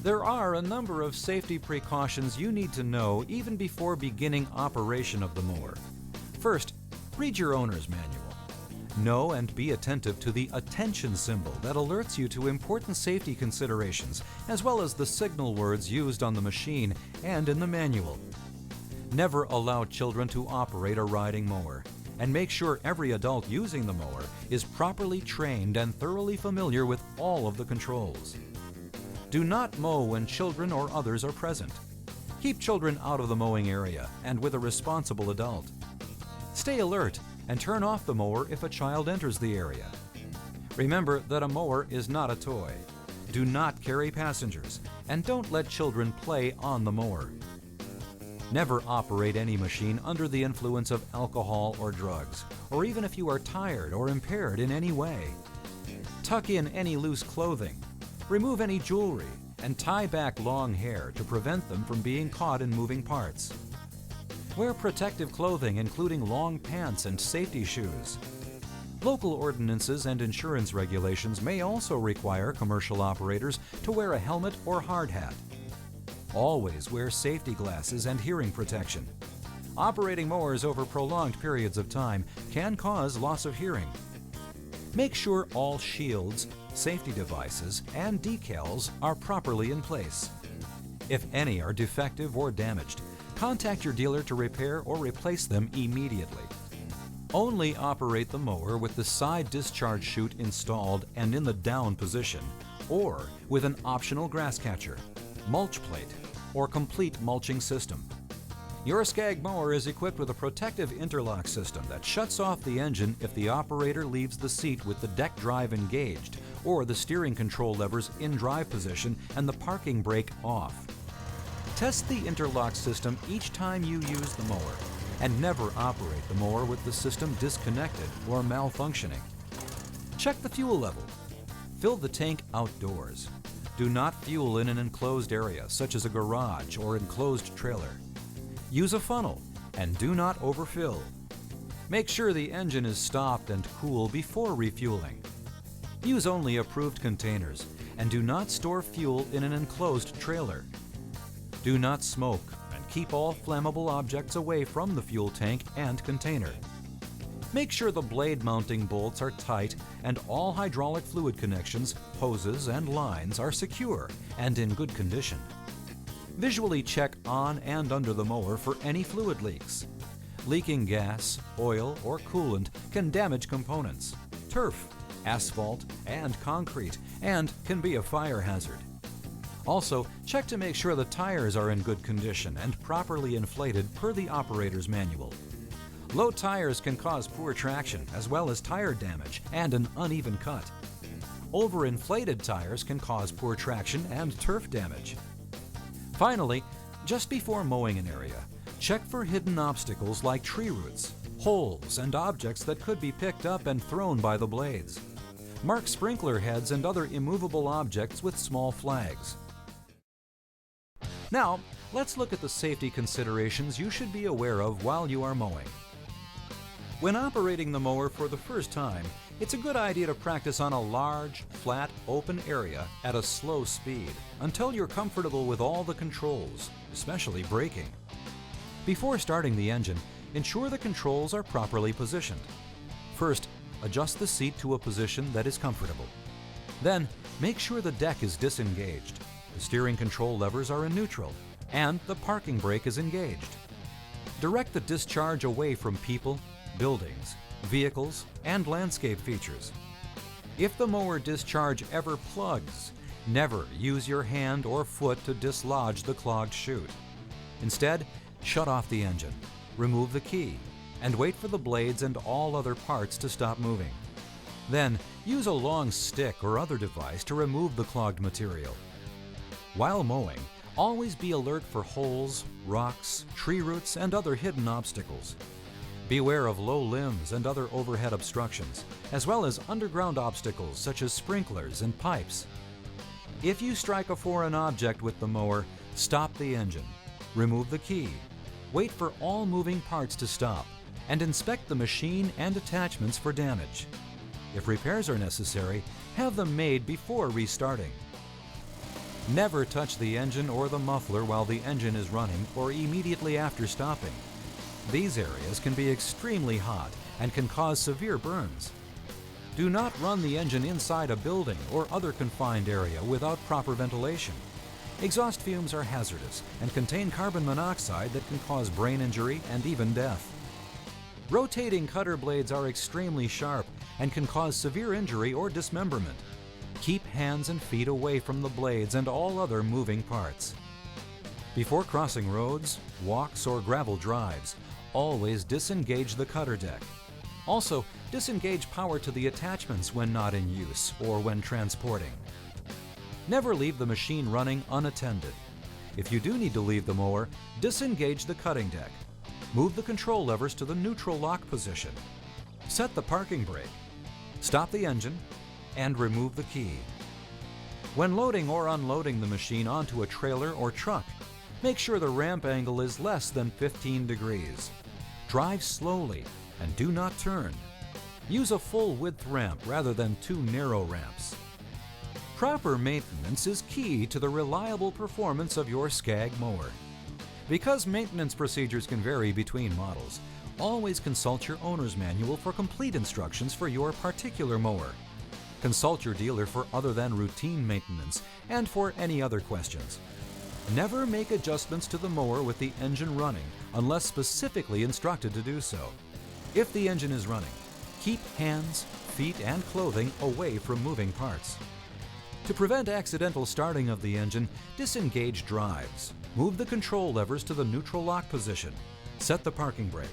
There are a number of safety precautions you need to know even before beginning operation of the mower. First, read your owner's manual. Know and be attentive to the attention symbol that alerts you to important safety considerations, as well as the signal words used on the machine and in the manual. Never allow children to operate a riding mower, and make sure every adult using the mower is properly trained and thoroughly familiar with all of the controls. Do not mow when children or others are present. Keep children out of the mowing area and with a responsible adult. Stay alert and turn off the mower if a child enters the area. Remember that a mower is not a toy. Do not carry passengers, and don't let children play on the mower. Never operate any machine under the influence of alcohol or drugs, or even if you are tired or impaired in any way. Tuck in any loose clothing, remove any jewelry, and tie back long hair to prevent them from being caught in moving parts. Wear protective clothing including long pants and safety shoes. Local ordinances and insurance regulations may also require commercial operators to wear a helmet or hard hat. Always wear safety glasses and hearing protection. Operating mowers over prolonged periods of time can cause loss of hearing. Make sure all shields, safety devices, and decals are properly in place. If any are defective or damaged, contact your dealer to repair or replace them immediately. Only operate the mower with the side discharge chute installed and in the down position, or with an optional grass catcher, mulch plate, or complete mulching system. Your Scag mower is equipped with a protective interlock system that shuts off the engine if the operator leaves the seat with the deck drive engaged or the steering control levers in drive position and the parking brake off. Test the interlock system each time you use the mower, and never operate the mower with the system disconnected or malfunctioning. Check the fuel level. Fill the tank outdoors. Do not fuel in an enclosed area, such as a garage or enclosed trailer. Use a funnel, and do not overfill. Make sure the engine is stopped and cool before refueling. Use only approved containers, and do not store fuel in an enclosed trailer. Do not smoke, and keep all flammable objects away from the fuel tank and container. Make sure the blade mounting bolts are tight and all hydraulic fluid connections, hoses, and lines are secure and in good condition. Visually check on and under the mower for any fluid leaks. Leaking gas, oil, or coolant can damage components, turf, asphalt, and concrete, and can be a fire hazard. Also, check to make sure the tires are in good condition and properly inflated per the operator's manual. Low tires can cause poor traction as well as tire damage and an uneven cut. Overinflated tires can cause poor traction and turf damage. Finally, just before mowing an area, check for hidden obstacles like tree roots, holes, and objects that could be picked up and thrown by the blades. Mark sprinkler heads and other immovable objects with small flags. Now, let's look at the safety considerations you should be aware of while you are mowing. When operating the mower for the first time, it's a good idea to practice on a large, flat, open area at a slow speed until you're comfortable with all the controls, especially braking. Before starting the engine, ensure the controls are properly positioned. First, adjust the seat to a position that is comfortable. Then, make sure the deck is disengaged, the steering control levers are in neutral, and the parking brake is engaged. Direct the discharge away from people, buildings, vehicles, and landscape features. If the mower discharge ever plugs, never use your hand or foot to dislodge the clogged chute. Instead, shut off the engine, remove the key, and wait for the blades and all other parts to stop moving. Then, use a long stick or other device to remove the clogged material. While mowing, always be alert for holes, rocks, tree roots, and other hidden obstacles. Beware of low limbs and other overhead obstructions, as well as underground obstacles such as sprinklers and pipes. If you strike a foreign object with the mower, stop the engine, remove the key, wait for all moving parts to stop, and inspect the machine and attachments for damage. If repairs are necessary, have them made before restarting. Never touch the engine or the muffler while the engine is running or immediately after stopping. These areas can be extremely hot and can cause severe burns. Do not run the engine inside a building or other confined area without proper ventilation. Exhaust fumes are hazardous and contain carbon monoxide that can cause brain injury and even death. Rotating cutter blades are extremely sharp and can cause severe injury or dismemberment. Keep hands and feet away from the blades and all other moving parts. Before crossing roads, walks, or gravel drives, always disengage the cutter deck. Also, disengage power to the attachments when not in use or when transporting. Never leave the machine running unattended. If you do need to leave the mower, disengage the cutting deck. Move the control levers to the neutral lock position. Set the parking brake. Stop the engine and remove the key. When loading or unloading the machine onto a trailer or truck, make sure the ramp angle is less than 15 degrees. Drive slowly and do not turn. Use a full-width ramp rather than two narrow ramps. Proper maintenance is key to the reliable performance of your Scag mower. Because maintenance procedures can vary between models, always consult your owner's manual for complete instructions for your particular mower. Consult your dealer for other than routine maintenance and for any other questions. Never make adjustments to the mower with the engine running unless specifically instructed to do so. If the engine is running, keep hands, feet, and clothing away from moving parts. To prevent accidental starting of the engine, disengage drives. Move the control levers to the neutral lock position. Set the parking brake.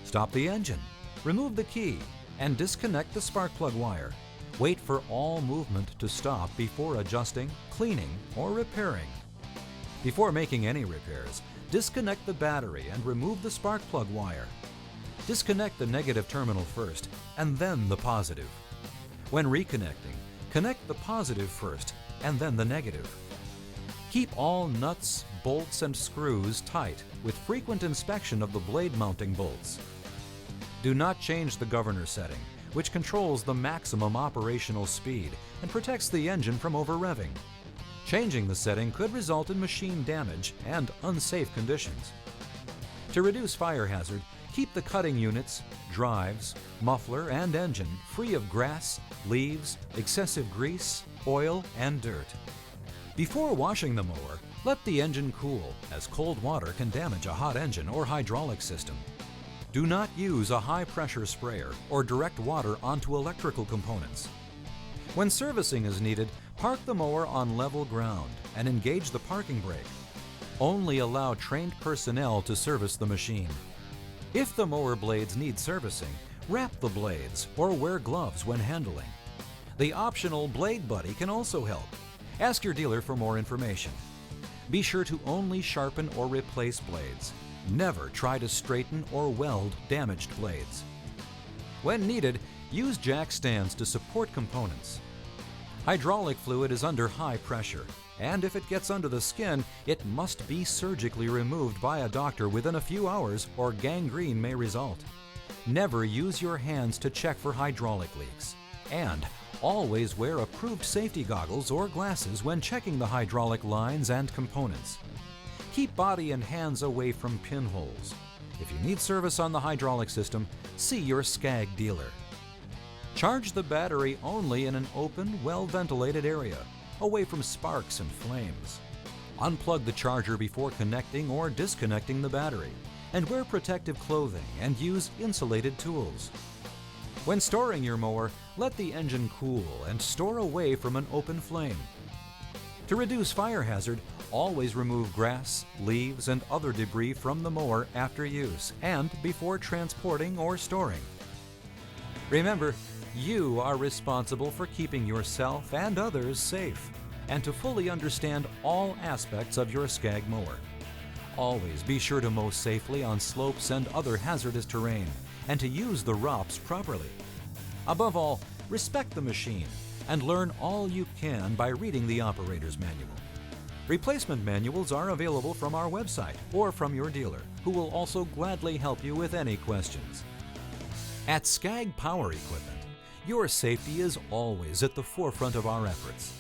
Stop the engine. Remove the key and disconnect the spark plug wire. Wait for all movement to stop before adjusting, cleaning, or repairing. Before making any repairs, disconnect the battery and remove the spark plug wire. Disconnect the negative terminal first and then the positive. When reconnecting, connect the positive first and then the negative. Keep all nuts, bolts, and screws tight with frequent inspection of the blade mounting bolts. Do not change the governor setting, which controls the maximum operational speed and protects the engine from over-revving. Changing the setting could result in machine damage and unsafe conditions. To reduce fire hazard, keep the cutting units, drives, muffler, and engine free of grass, leaves, excessive grease, oil, and dirt. Before washing the mower, let the engine cool, as cold water can damage a hot engine or hydraulic system. Do not use a high-pressure sprayer or direct water onto electrical components. When servicing is needed, park the mower on level ground and engage the parking brake. Only allow trained personnel to service the machine. If the mower blades need servicing, wrap the blades or wear gloves when handling. The optional Blade Buddy can also help. Ask your dealer for more information. Be sure to only sharpen or replace blades. Never try to straighten or weld damaged blades. When needed, use jack stands to support components. Hydraulic fluid is under high pressure, and if it gets under the skin, it must be surgically removed by a doctor within a few hours or gangrene may result. Never use your hands to check for hydraulic leaks. And always wear approved safety goggles or glasses when checking the hydraulic lines and components. Keep body and hands away from pinholes. If you need service on the hydraulic system, see your Scag dealer. Charge the battery only in an open, well-ventilated area, away from sparks and flames. Unplug the charger before connecting or disconnecting the battery, and wear protective clothing and use insulated tools. When storing your mower, let the engine cool and store away from an open flame. To reduce fire hazard, always remove grass, leaves, and other debris from the mower after use and before transporting or storing. Remember, you are responsible for keeping yourself and others safe, and to fully understand all aspects of your Scag mower. Always be sure to mow safely on slopes and other hazardous terrain, and to use the ROPS properly. Above all, respect the machine and learn all you can by reading the operator's manual. Replacement manuals are available from our website or from your dealer, who will also gladly help you with any questions. At Scag Power Equipment, your safety is always at the forefront of our efforts.